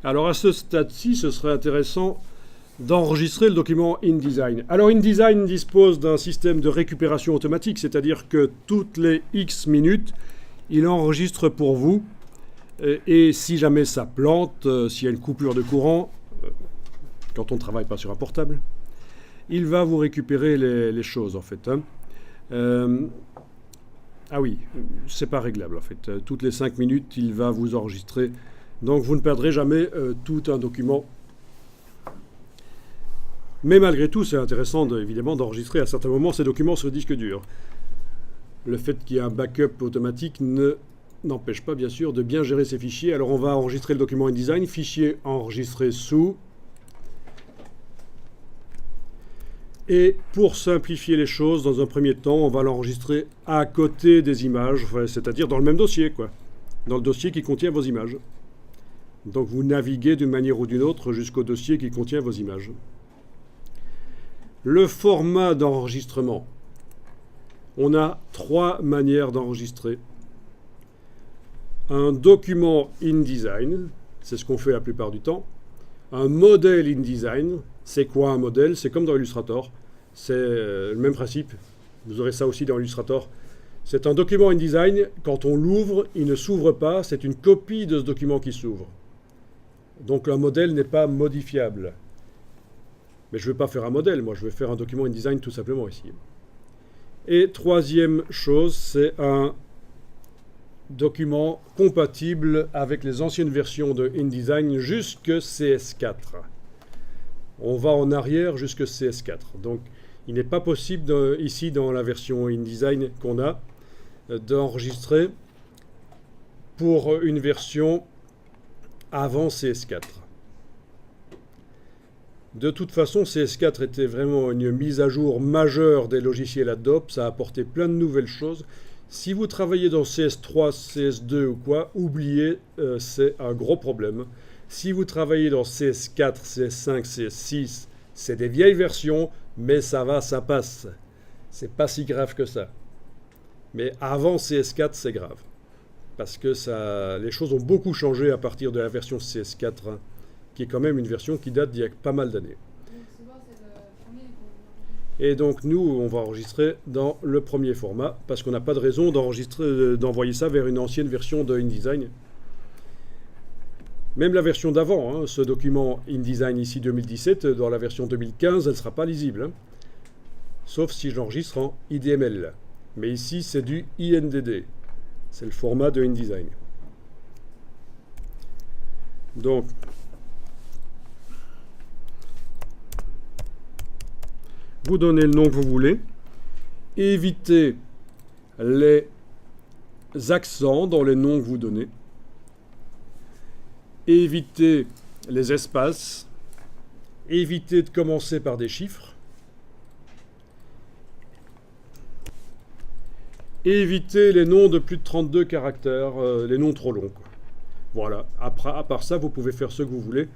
Alors à ce stade-ci, ce serait intéressant d'enregistrer le document InDesign. Alors InDesign dispose d'un système de récupération automatique, c'est-à-dire que toutes les X minutes, il enregistre pour vous. Et si jamais ça plante, s'il y a une coupure de courant, quand on ne travaille pas sur un portable, il va vous récupérer les choses en fait. Ah oui, c'est pas réglable en fait. Toutes les 5 minutes, il va vous enregistrer. Donc vous ne perdrez jamais tout un document. Mais malgré tout, c'est intéressant évidemment d'enregistrer à certains moments ces documents sur le disque dur. Le fait qu'il y ait un backup automatique n'empêche pas bien sûr de bien gérer ces fichiers. Alors on va enregistrer le document InDesign, fichier enregistré sous. Et pour simplifier les choses, dans un premier temps, on va l'enregistrer à côté des images, c'est-à-dire dans le même dossier, quoi. Dans le dossier qui contient vos images. Donc vous naviguez d'une manière ou d'une autre jusqu'au dossier qui contient vos images. Le format d'enregistrement. On a 3 manières d'enregistrer. Un document InDesign, c'est ce qu'on fait la plupart du temps. Un modèle InDesign, c'est quoi un modèle? C'est comme dans Illustrator, c'est le même principe. Vous aurez ça aussi dans Illustrator. C'est un document InDesign, quand on l'ouvre, il ne s'ouvre pas, c'est une copie de ce document qui s'ouvre. Donc un modèle n'est pas modifiable. Mais je ne veux pas faire un modèle, moi je veux faire un document InDesign tout simplement ici. Et troisième chose, c'est un document compatible avec les anciennes versions de InDesign jusque CS4. On va en arrière jusque CS4. Donc il n'est pas possible ici dans la version InDesign qu'on a d'enregistrer pour une version avant CS4. De toute façon, CS4 était vraiment une mise à jour majeure des logiciels Adobe. Ça a apporté plein de nouvelles choses. Si vous travaillez dans CS3, CS2 ou quoi, oubliez, c'est un gros problème. Si vous travaillez dans CS4, CS5, CS6, c'est des vieilles versions, mais ça va, ça passe. C'est pas si grave que ça. Mais avant CS4, c'est grave. Parce que les choses ont beaucoup changé à partir de la version CS4, hein, qui est quand même une version qui date d'il y a pas mal d'années. Et donc nous, on va enregistrer dans le premier format, parce qu'on n'a pas de raison d'envoyer ça vers une ancienne version de InDesign. Même la version d'avant, hein, ce document InDesign ici 2017, dans la version 2015, elle ne sera pas lisible. Hein, sauf si je l'enregistre en IDML. Mais ici, c'est du INDD. C'est le format de InDesign. Donc, vous donnez le nom que vous voulez. Évitez les accents dans les noms que vous donnez. Évitez les espaces. Évitez de commencer par des chiffres. Évitez les noms de plus de 32 caractères, les noms trop longs, quoi. Voilà. Après, à part ça, vous pouvez faire ce que vous voulez.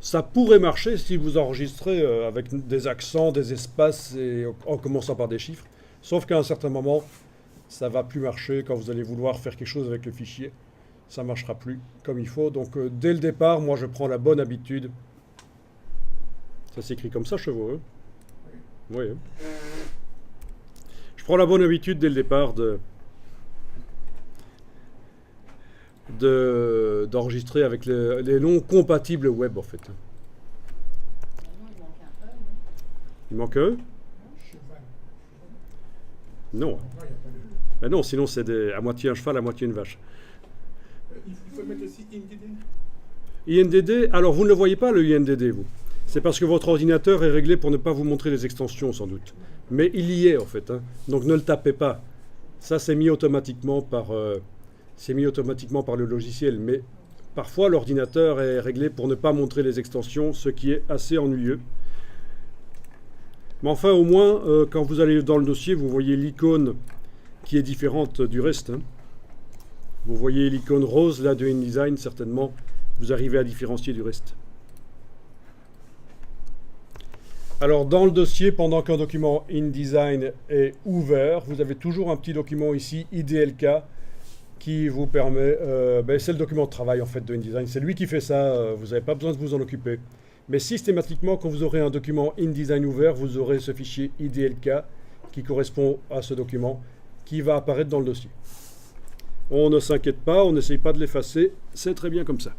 Ça pourrait marcher si vous enregistrez avec des accents, des espaces et en commençant par des chiffres. Sauf qu'à un certain moment, ça ne va plus marcher quand vous allez vouloir faire quelque chose avec le fichier. Ça ne marchera plus comme il faut. Donc dès le départ, moi je prends la bonne habitude. Ça s'écrit comme ça, chevaux, hein? Oui. Hein. Je prends la bonne habitude dès le départ d'enregistrer avec les noms compatibles web en fait. Il manque un E? Non. Ben non, sinon c'est à moitié un cheval, à moitié une vache. Il faut mettre aussi INDD. INDD, alors vous ne le voyez pas le INDD, vous. C'est parce que votre ordinateur est réglé pour ne pas vous montrer les extensions sans doute. Mais il y est en fait, hein. Donc ne le tapez pas. Ça c'est mis automatiquement par le logiciel. Mais parfois l'ordinateur est réglé pour ne pas montrer les extensions, ce qui est assez ennuyeux. Mais enfin au moins, quand vous allez dans le dossier, vous voyez l'icône qui est différente du reste. Hein. Vous voyez l'icône rose là de InDesign, certainement, vous arrivez à différencier du reste. Alors dans le dossier, pendant qu'un document InDesign est ouvert, vous avez toujours un petit document ici, IDLK, qui vous permet, c'est le document de travail en fait de InDesign, c'est lui qui fait ça, vous n'avez pas besoin de vous en occuper. Mais systématiquement, quand vous aurez un document InDesign ouvert, vous aurez ce fichier IDLK qui correspond à ce document qui va apparaître dans le dossier. On ne s'inquiète pas, on n'essaye pas de l'effacer, c'est très bien comme ça.